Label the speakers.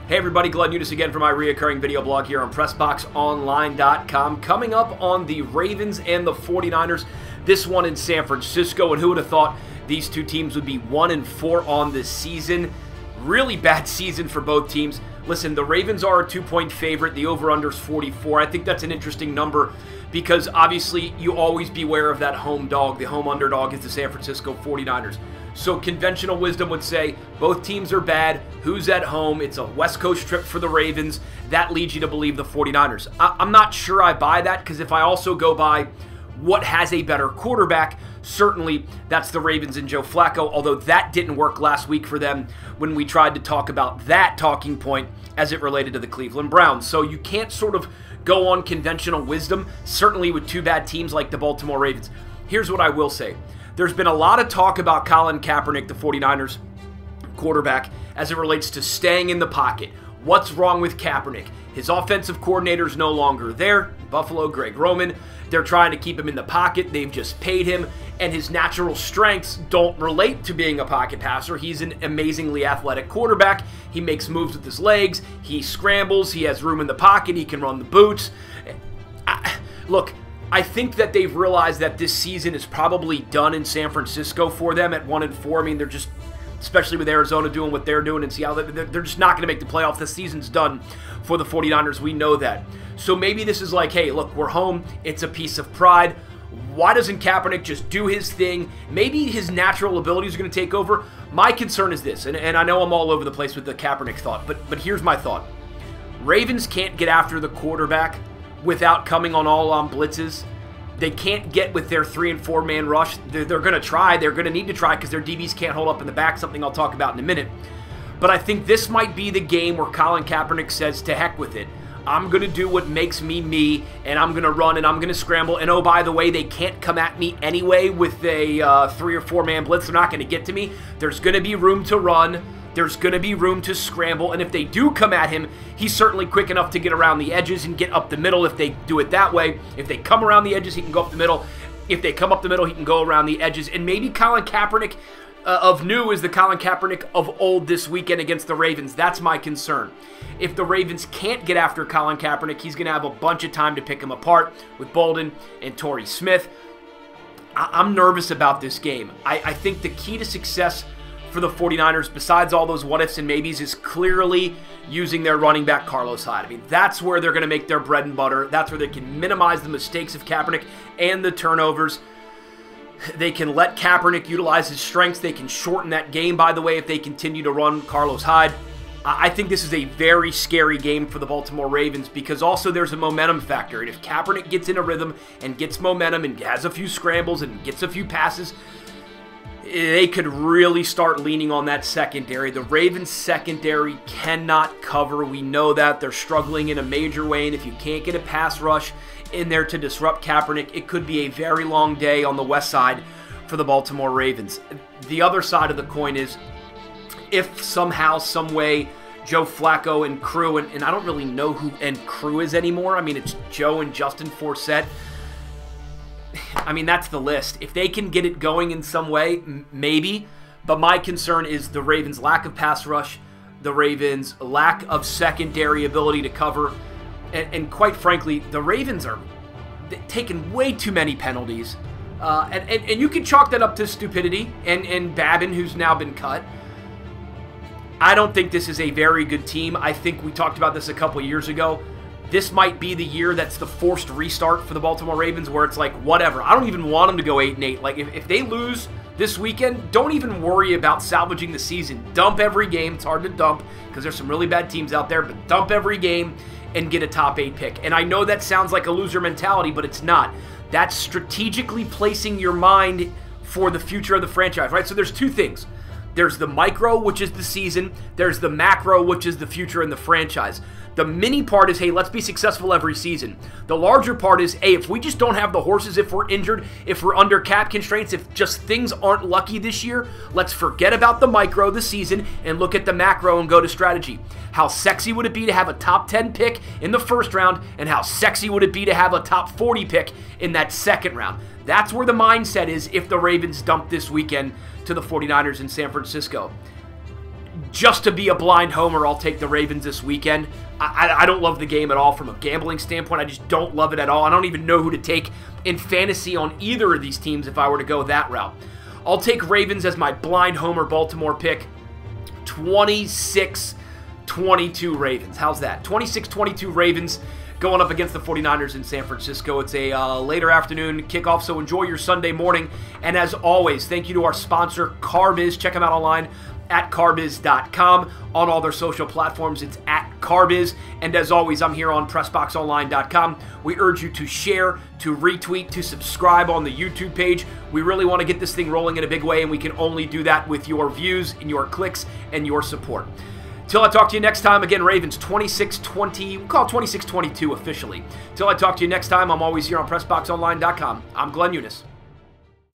Speaker 1: Hey everybody, Glenn Younes again for my reoccurring video blog here on PressBoxOnline.com. Coming up on the Ravens and the 49ers, this one in San Francisco, and who would have thought these two teams would be 1-4 on this season. Really bad season for both teams. Listen, the Ravens are a 2-point favorite. The over-under is 44. I think that's an interesting number because obviously you always beware of that home dog. The home underdog is the San Francisco 49ers. So conventional wisdom would say both teams are bad. Who's at home? It's a West Coast trip for the Ravens. That leads you to believe the 49ers. I'm not sure I buy that because if I also go by what has a better quarterback, certainly that's the Ravens and Joe Flacco, although that didn't work last week for them when we tried to talk about that talking point as it related to the Cleveland Browns. So you can't sort of go on conventional wisdom, certainly with two bad teams like the Baltimore Ravens. Here's what I will say. There's been a lot of talk about Colin Kaepernick, the 49ers quarterback, as it relates to staying in the pocket. What's wrong with Kaepernick? His offensive coordinator's no longer there. Buffalo, Greg Roman. They're trying to keep him in the pocket. They've just paid him, and his natural strengths don't relate to being a pocket passer. He's an amazingly athletic quarterback. He makes moves with his legs. He scrambles. He has room in the pocket. He can run the boots. Look, I think that they've realized that this season is probably done in San Francisco for them at 1-4. I mean, they're just, especially with Arizona doing what they're doing and Seattle, they're just not going to make the playoffs. The season's done for the 49ers. We know that. So maybe this is like, hey, look, we're home. It's a piece of pride. Why doesn't Kaepernick just do his thing? Maybe his natural abilities are going to take over. My concern is this, and I know I'm all over the place with the Kaepernick thought, but here's my thought. Ravens can't get after the quarterback without coming on all-on blitzes. They can't get with their 3- and 4-man rush. They're going to try. They're going to need to try because their DBs can't hold up in the back, something I'll talk about in a minute. But I think this might be the game where Colin Kaepernick says, to heck with it. I'm going to do what makes me me, and I'm going to run, and I'm going to scramble. And oh, by the way, they can't come at me anyway with a 3- or 4-man blitz. They're not going to get to me. There's going to be room to run. There's going to be room to scramble, and if they do come at him, he's certainly quick enough to get around the edges and get up the middle if they do it that way. If they come around the edges, he can go up the middle. If they come up the middle, he can go around the edges. And maybe Colin Kaepernick of new is the Colin Kaepernick of old this weekend against the Ravens. That's my concern. If the Ravens can't get after Colin Kaepernick, he's going to have a bunch of time to pick him apart with Bolden and Torrey Smith. I'm nervous about this game. I think the key to success for the 49ers, besides all those what-ifs and maybes, is clearly using their running back, Carlos Hyde. I mean, that's where they're going to make their bread and butter. That's where they can minimize the mistakes of Kaepernick and the turnovers. They can let Kaepernick utilize his strengths. They can shorten that game, by the way, if they continue to run Carlos Hyde. I think this is a very scary game for the Baltimore Ravens because also there's a momentum factor. And if Kaepernick gets in a rhythm and gets momentum and has a few scrambles and gets a few passes, they could really start leaning on that secondary. The Ravens secondary cannot cover. We know that. They're struggling in a major way, and if you can't get a pass rush in there to disrupt Kaepernick, it could be a very long day on the west side for the Baltimore Ravens. The other side of the coin is if somehow, some way, Joe Flacco and crew, and I don't really know who and crew is anymore. I mean, it's Joe and Justin Forsett. I mean, that's the list. If they can get it going in some way, maybe. But my concern is the Ravens' lack of pass rush, the Ravens' lack of secondary ability to cover, and quite frankly, the Ravens are taking way too many penalties. And you can chalk that up to stupidity and Babin, who's now been cut. I don't think this is a very good team. I think we talked about this a couple years ago. This might be the year that's the forced restart for the Baltimore Ravens where it's like, whatever. I don't even want them to go 8-8. Like, if they lose this weekend, don't even worry about salvaging the season. Dump every game. It's hard to dump because there's some really bad teams out there, but dump every game and get a top 8 pick. And I know that sounds like a loser mentality, but it's not. That's strategically placing your mind for the future of the franchise, right? So there's two things. There's the micro, which is the season. There's the macro, which is the future in the franchise. The mini part is, hey, let's be successful every season. The larger part is, hey, if we just don't have the horses, if we're injured, if we're under cap constraints, if just things aren't lucky this year, let's forget about the micro, the season, and look at the macro and go to strategy. How sexy would it be to have a top 10 pick in the first round, and how sexy would it be to have a top 40 pick in that second round? That's where the mindset is if the Ravens dump this weekend to the 49ers in San Francisco. just to be a blind homer, I'll take the Ravens this weekend. I don't love the game at all from a gambling standpoint. I just don't love it at all. I don't even know who to take in fantasy on either of these teams if I were to go that route. I'll take Ravens as my blind homer Baltimore pick. 26-22 Ravens. How's that? 26-22 Ravens going up against the 49ers in San Francisco. It's a later afternoon kickoff, so enjoy your Sunday morning. And as always, thank you to our sponsor, Carbiz. Check them out online at carbiz.com. On all their social platforms, it's at Carbiz. And as always, I'm here on PressBoxOnline.com. We urge you to share, to retweet, to subscribe on the YouTube page. We really want to get this thing rolling in a big way, and we can only do that with your views and your clicks and your support. Till I talk to you next time, again, Ravens 26-20, we'll call it 26-22 officially. Till I talk to you next time, I'm always here on PressBoxOnline.com. I'm Glenn Younes.